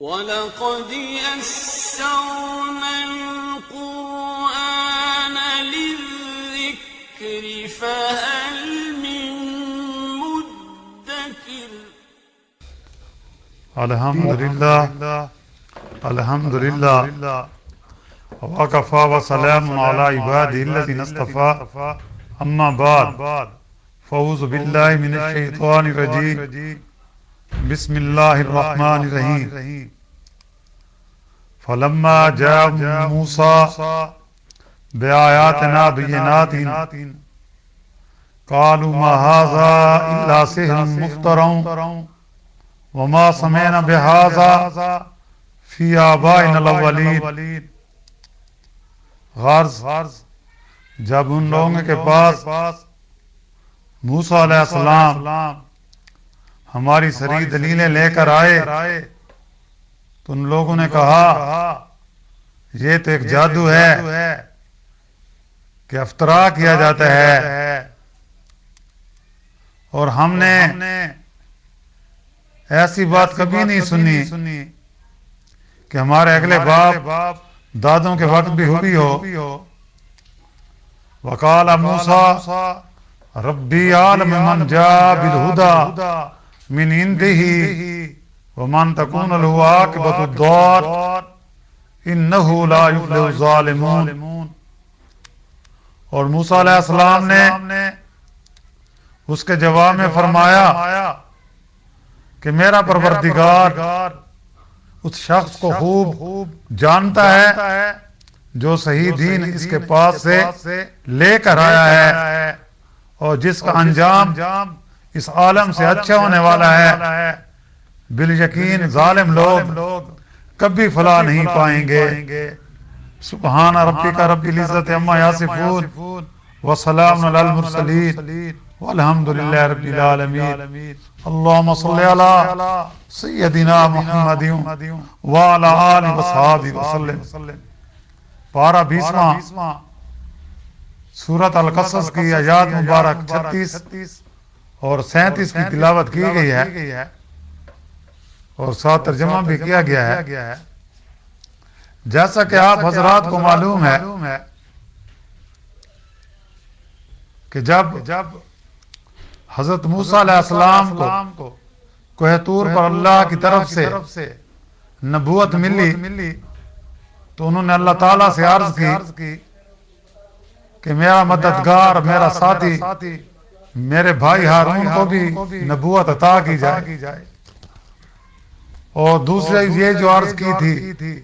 وَلَقَدْ يَسَّرْنَا الْقُرْآنَ لِلذِّكْرِ فَهَلْ مِن مُّدَّكِرٍ الحمدللہ وَكَفَى وَسَلَامٌ عَلَى عِبَادِهِ الَّذِينَ اصْطَفَى أَمَّا بَعْدُ فَأَعُوذُ بِاللَّهِ مِنَ الشَّيْطَانِ الرَّجِيمِ بسم اللہ الرحمن الرحیم فَلَمَّا جَاءَ مُوسَى بِآيَاتِنَا بَيِّنَاتٍ قَالُوا مَا هَذَا إِلَّا سِحْرٌ مُفْتَرًى وَمَا سَمِعْنَا بِهَذَا فِي آبَائِنَا الْأَوَّلِينَ۔ غرض جب ان لوگوں کے پاس موسیٰ علیہ السلام ہماری صریح دلیلیں لے کر آئے تو ان لوگوں نے کہا یہ تو ایک جادو ہے کہ افترا کیا جاتا ہے، اور ہم نے ایسی بات کبھی نہیں سنی کہ ہمارے اگلے باپ دادوں کے وقت بھی ہوئی ہو۔ وقال موسیٰ ربی عالم من جاء بالہدی من عنده ومن تكون له عاقبۃ الدار انه لا یفلح الظالمون۔ اور موسیٰ علیہ السلام نے اس کے جواب میں فرمایا کہ میرا پروردگار اس شخص کو خوب جانتا ہے جو صحیح دین اس کے پاس سے لے کر آیا ہے، اور جس کا انجام اس عالم سے اچھا ہونے والا ہے۔ بالیقین ظالم لوگ کبھی فلاح نہیں پائیں گے۔ سبحان ربک رب العزت عما یصفون وسلام علی المرسلین والحمد للہ رب العالمین۔ اللہم صلی علی سیدنا محمد وعلی آلہ وصحبہ وسلم۔ پارہ 20واں سورۃ القصص کی آیات مبارک 36 اور 37 کی تلاوت کی گئی ہے اور ساتھ ترجمہ بھی کیا گیا ہے۔ جیسا کہ آپ حضرات کو معلوم ہے کہ جب حضرت موسیٰ علیہ السلام کو کوہ طور پر اللہ کی طرف سے نبوت ملی تو انہوں نے اللہ تعالیٰ سے عرض کی کہ میرا مددگار، میرا ساتھی، میرے بھائی ہارون کو بھی نبوت عطا کی جائے۔ اور دوسرے یہ جو عرض کی تھی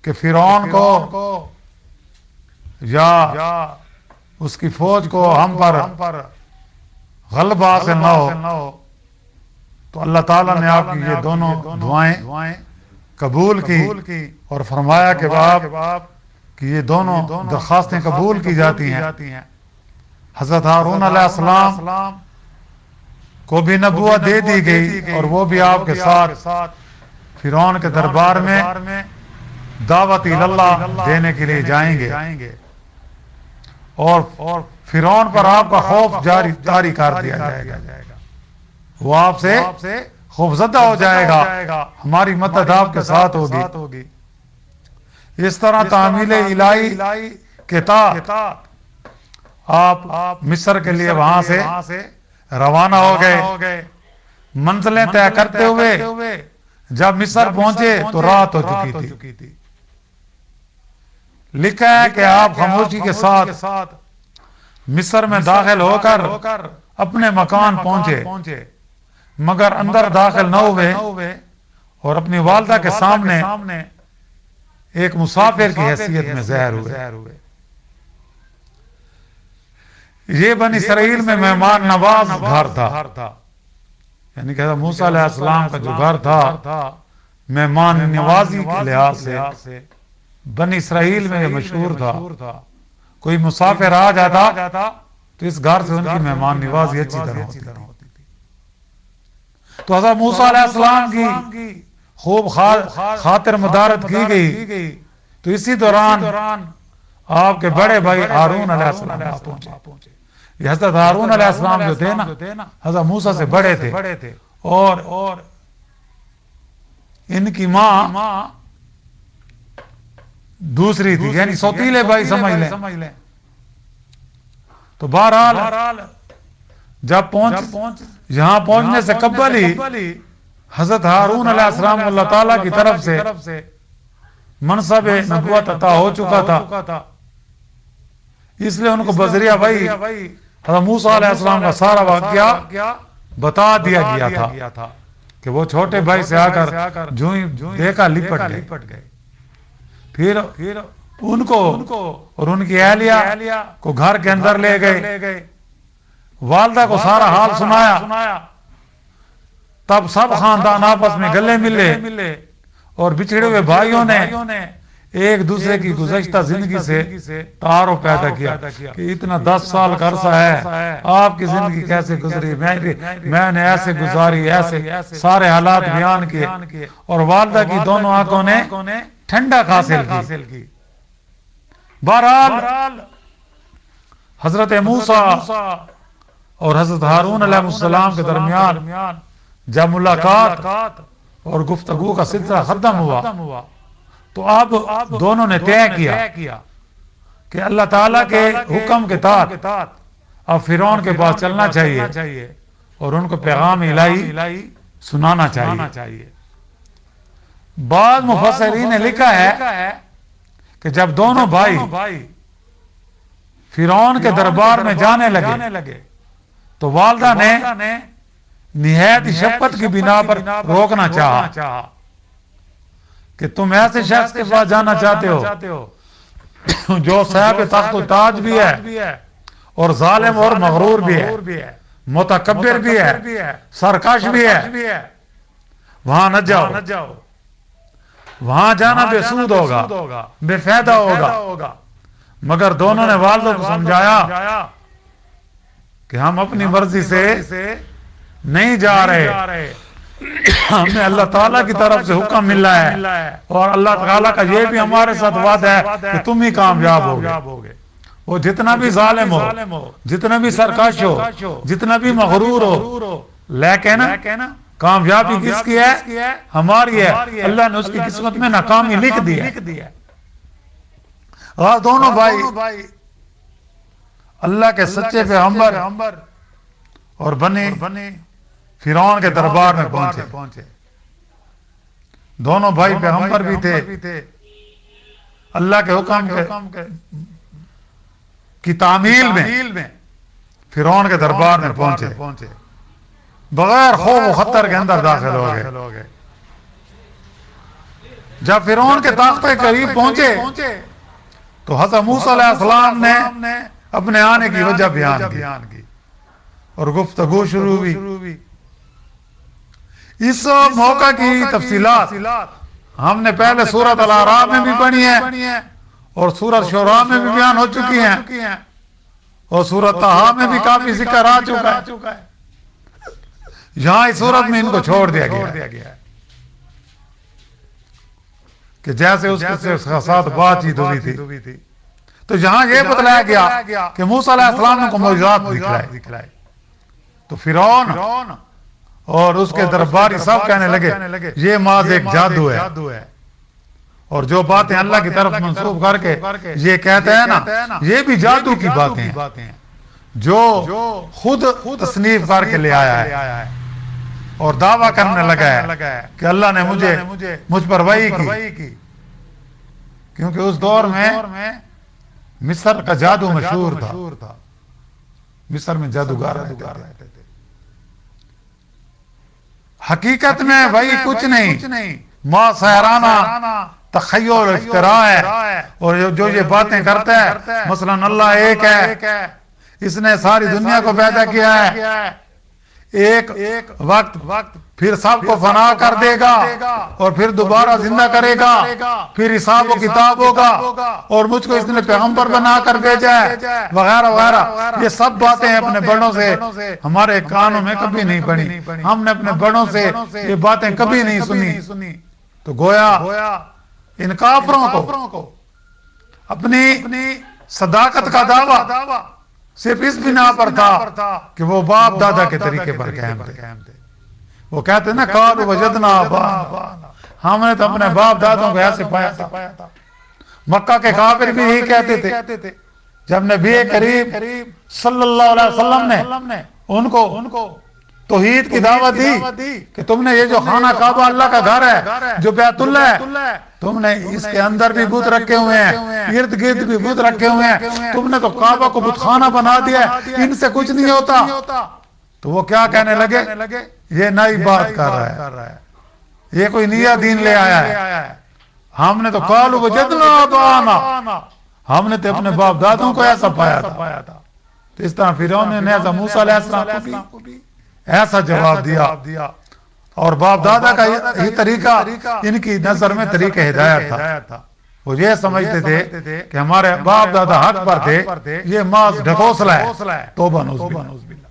کہ فرعون کو یا اس کی فوج کو ہم پر غلبہ حاصل نہ ہو، تو اللہ تعالیٰ نے آپ کی یہ دونوں دعائیں قبول کی اور فرمایا کہ باپ کہ یہ دونوں درخواستیں قبول کی جاتی ہیں۔ حضرت ہارون علیہ السلام کو بھی نبوت دے دی گئی اور وہ بھی آپ کے ساتھ فرعون کے دربار میں دعوت اللہ دینے کے لیے جائیں گے، اور فرعون پر آپ کا خوف جاری کر دیا جائے گا، وہ آپ سے خوفزدہ ہو جائے گا، ہماری مدد آپ کے ساتھ ہوگی۔ اس طرح تعمیل الہی کے تحت آپ مصر کے لیے وہاں سے روانہ ہو گئے۔ منزلیں طے کرتے ہوئے جب مصر پہنچے تو رات ہو چکی تھی۔ لکھا ہے کہ آپ خاموشی کے ساتھ مصر میں داخل ہو کر اپنے مکان پہنچے، مگر اندر داخل نہ ہوئے اور اپنی والدہ کے سامنے ایک مسافر کی حیثیت میں ظاہر ہوئے۔ یہ بنی اسرائیل میں مہمان نواز گھر تھا، یعنی کہ موسیٰ علیہ السلام کا جو گھر تھا مہمان نوازی کے لحاظ سے بنی اسرائیل میں یہ مشہور تھا۔ کوئی مسافر آ جاتا تو اس گھر سے ان کی مہمان نوازی اچھی طرح ہوتی تھی۔ تو حضرت موسیٰ علیہ السلام کی خوب خاطر مدارت کی گئی، تو اسی دوران آپ کے بڑے بھائی ہارون علیہ السلام پہنچے۔ یہ حضرت ہارون علیہ السلام جو تھے نا حضرت موسیٰ سے بڑے تھے، اور ان کی ماں دوسری تھی، یعنی سوتیلے بھائی سمجھ لیں. تو بہرحال جب یہاں پہنچنے سے قبل ہی حضرت ہارون علیہ السلام اللہ تعالیٰ کی طرف سے منصب نبوت عطا ہو چکا تھا، اس لیے ان کو بذریعہ وحی حضرت موسیٰ علیہ السلام کا سارا واقعہ بتا دیا گیا تھا کہ وہ چھوٹے بھائی سے آ کر جو ہی دیکھا لپٹ گئے. پھر ان کو اور ان کی اہلیہ کو گھر کے اندر لے گئے، والدہ کو سارا حال سنایا. تب سب خاندان آپس میں گلے ملے اور بچھڑے ہوئے بھائیوں نے ایک دوسرے کی گزشتہ زندگی سے تعارف پیدا کیا کہ اتنا 10 سال کا عرصہ ہے، آپ کی زندگی کیسے گزری، میں نے ایسے گزاری، ایسے سارے حالات بیان کیے. اور والدہ کی دونوں آنکھوں نے ٹھنڈک حاصل کی. بہرحال حضرت موسیٰ اور حضرت ہارون علیہ السلام کے درمیان جب ملاقات اور گفتگو کا سلسلہ ختم ہوا تو اب دونوں نے طے کیا کہ اللہ تعالیٰ کے حکم کے تحت اب فرعون کے پاس چلنا چاہیے اور ان کو پیغام الہی سنانا چاہیے. بعض مفسرین نے لکھا ہے کہ جب دونوں بھائی فرعون کے دربار میں جانے لگے تو والدہ نے نہایت شفقت کی بنا پر روکنا چاہا کہ تم ایسے شخص کے پاس جانا چاہتے ہو جو صاحب تخت و تاج بھی ہے اور ظالم اور مغرور بھی ہے، متکبر بھی ہے، سرکش بھی ہے. وہاں نہ جاؤ، وہاں جانا بے سود ہوگا، بے فائدہ ہوگا. مگر دونوں نے والدوں کو سمجھایا کہ ہم اپنی مرضی سے نہیں جا رہے، ہمیں اللہ تعالیٰ کی طرف سے حکم ملا ہے اور اللہ تعالیٰ کا یہ بھی ہمارے ساتھ وعدہ ہے کہ تم ہی کامیاب ہوگے. وہ جتنا بھی ظالم ہو، جتنا بھی سرکش ہو، جتنا بھی مغرور ہو، لیکن کامیابی کس کی ہے؟ ہماری ہے. اللہ نے اس کی قسمت میں ناکامی لکھ دی ہے. اور دونوں بھائی اللہ کے سچے پیغمبر اور بنے فرعون کے دربار میں پہنچے. دونوں بھائی پیغمبر بھی تھے، اللہ کے حکم کی تعمیل میں فرعون کے دربار میں پہنچے، بغیر خوف و خطر کے اندر داخل ہو گئے. جب فرعون کے تخت کے قریب پہنچے تو حضرت موسیٰ علیہ السلام نے اپنے آنے کی وجہ بیان کی اور گفتگو شروع ہوئی. اس موقع کی تفصیلات ہم نے پہلے سورۃ الاعراف میں بھی پڑھی ہیں اور سورۃ شعراء میں بھی بیان ہو چکی ہیں اور سورۃ طٰہٰ میں بھی کافی ذکر آ چکا ہے. یہاں اس سورت میں ان کو چھوڑ دیا گیا کہ جیسے اس کے ساتھ بات چیت ہوئی تھی. تو یہاں یہ بتلایا گیا کہ موسیٰ علیہ السلام نے کو معجزات دکھلائے. تو فرعون اور اس کے درباری سب کہنے لگے یہ محض ایک جادو ہے، اور جو باتیں اللہ کی طرف منسوب کر کے یہ کہتے ہیں نا، یہ بھی جادو کی باتیں ہیں جو خود تصنیف کر کے لے آیا ہے اور دعویٰ کرنے لگا ہے کہ اللہ نے مجھ پر وحی کی. کیونکہ اس دور میں مصر کا جادو مشہور تھا، مصر میں جادوگر رہتے تھے. حقیقت میں وہی کچھ نہیں، ما سحرانہ تخیل افتراء ہے. اور جو یہ باتیں کرتا ہے، مثلا اللہ ایک ہے، اس نے ساری دنیا کو پیدا کیا ہے، ایک وقت پھر سب کو فنا کر دے گا اور پھر دوبارہ زندہ کرے گا، پھر حساب و کتاب ہوگا، اور مجھ کو اس نے پیغمبر بنا کر بھیجا ہے، وغیرہ وغیرہ. یہ سب باتیں اپنے بڑوں سے ہمارے کانوں میں کبھی نہیں پڑی، ہم نے اپنے بڑوں سے یہ باتیں کبھی نہیں سنی. تو گویا ان کافروں کو اپنی صداقت کا دعویٰ صرف اس بنا پر تھا کہ وہ باپ دادا کے طریقے پر قائم تھے. وہ کہتے ہیں نا قالوا وجدنا آباءنا، ہم نے تو اپنے باپ دادوں کو ایسے پایا تھا. مکہ کے کافر بھی یہی کہتے تھے. جب نبی کریم صلی اللہ علیہ وسلم نے ان کو توحید کی دعوت دی کہ تم نے یہ جو خانہ کعبہ اللہ کا گھر ہے، جو بیت اللہ ہے، تم نے اس کے اندر بھی بت رکھے ہوئے ہیں، ارد گرد بھی بت رکھے ہوئے ہیں، تم نے تو کعبہ کو بت خانہ بنا دیا ہے، ان سے کچھ نہیں ہوتا. تو وہ کیا کہنے لگے؟ یہ نئی بات کر رہا ہے، یہ کوئی نیا دین لے آیا ہے. ہم نے تو قالوا وجدنا آباءنا، ہم نے تو اپنے باپ دادوں کو ایسا پایا تھا. تو اس طرح فرعون نے موسیٰ علیہ السلام کو بھی ایسا جواب دیا. اور باپ دادا کا یہ طریقہ ان کی نظر میں طریقہ ہدایت تھا. وہ یہ سمجھتے تھے کہ ہمارے باپ دادا حق پر تھے، یہ محض ڈھکوسلا ہے. توبہ نعوذ باللہ.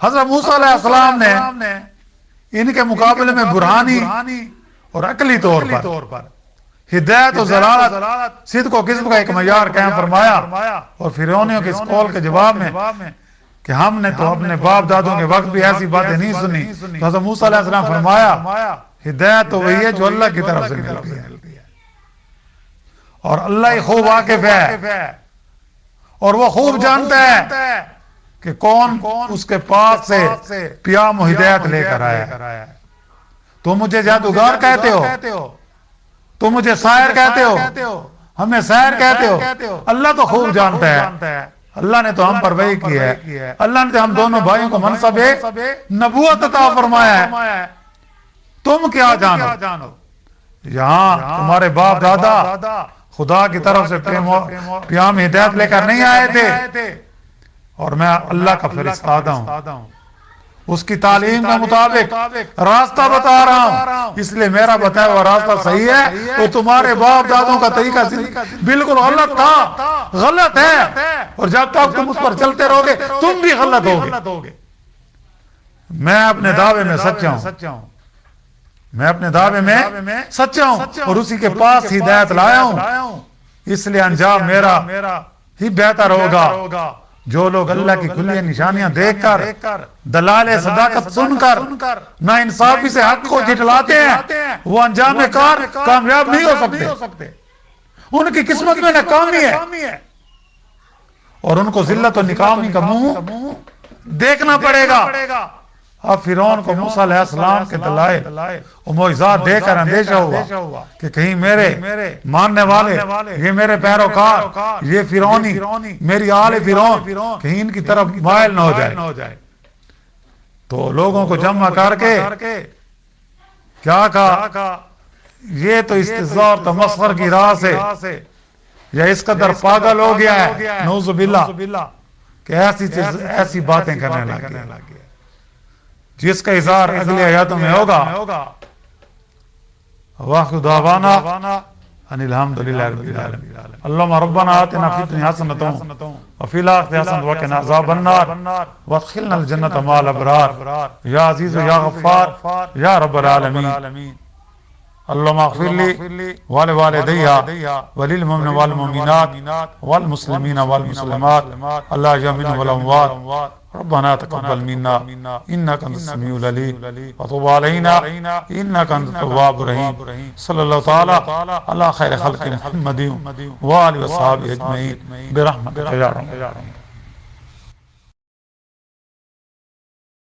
حضرت موسیٰ علیہ السلام نے ان کے مقابلے میں برہانی اور عقلی طور پر ہدایت و ضلالت، صدق و کذب کا ایک معیار قائم فرمایا. اور فرعونیوں کے اس قول کے جواب میں کہ ہم نے تو اپنے باپ دادوں کے وقت بھی ایسی باتیں نہیں سنی، تو حضرت موسیٰ علیہ السلام فرمایا ہدایت تو وہی ہے جو اللہ کی طرف سے ملتی ہے، اور اللہ ہی خوب واقف ہے، اور وہ خوب جانتا ہے کہ کون اس کے پاس سے پیام و ہدایت لے کر آیا ہے. تم مجھے جادوگر کہتے ہو، تم مجھے ساحر کہتے ہو، ہمیں ساحر کہتے ہو، اللہ تو خوب جانتا ہے. اللہ نے تو ہم پر وحی کی ہے، اللہ نے تو ہم دونوں بھائیوں کو منصب نبوت عطا فرمایا ہے. تم کیا جانو؟ یہاں تمہارے باپ دادا خدا کی طرف سے پیام ہدایت لے کر نہیں آئے تھے، اور میں اللہ کا فرستادہ ہوں، اس کی تعلیم کے مطابق راستہ بتا رہا ہوں. اس لیے میرا بتایا ہوا راستہ صحیح ہے، تو تمہارے باپ دادوں کا طریقہ بالکل غلط تھا، غلط ہے، اور جب تک تم اس پر چلتے رہو گے تم بھی غلط ہوگے. میں اپنے دعوے میں سچا ہوں، میں اپنے دعوے میں سچا ہوں، اور اسی کے پاس ہدایت لایا ہوں. اس لیے انجام میرا ہی بہتر ہوگا. جو لوگ اللہ کی کھلی نشانیاں دیکھ کر، دلائل صداقت سن کر نا انصافی سے حق کو جھٹلاتے ہیں، وہ انجام کار کامیاب نہیں ہو سکتے. ان کی قسمت میں ناکامی ہے، اور ان کو ذلت و ناکامی کا منہ دیکھنا پڑے گا. اب فرعون کو موسیٰ علیہ السلام کے دلائل و معجزات دے کر اندیشہ ہوا کہ کہیں میرے ماننے والے، یہ میرے پیروکار، یہ فرعونی، میری آل فرعون کہیں ان کی طرف مائل نہ ہو جائے. تو لوگوں کو جمع کر کے کیا کہا؟ یہ تو استہزاء اور تمسخر کی راہ سے یا اس قدر پاگل ہو گیا ہے نعوذ باللہ کہ ایسی باتیں کرنے لگے، جس کا اظہار اگلی آیاتوں میں ہوگا. وآخر دعوانا ان الحمدللہ رب العالمین. اللہم ربنا آتنا فی الدنیا حسنۃ وفی الآخرۃ حسنۃ وقنا عذاب النار وادخلنا الجنۃ مع الابرار یا عزیز یا غفار یا رب العالمین. اللہم اغفر لی ولوالدی وللمؤمنین والمؤمنات والمسلمین والمسلمات الاحیاء والاموات. ربنا تقبل منا انك انت السميع العليم وتب علينا انك انت التواب الرحيم. صلی اللہ تعالی علی خیر خلق محمد وآلہ وصحبہ اجمعین برحمتک یا ارحم الراحمین.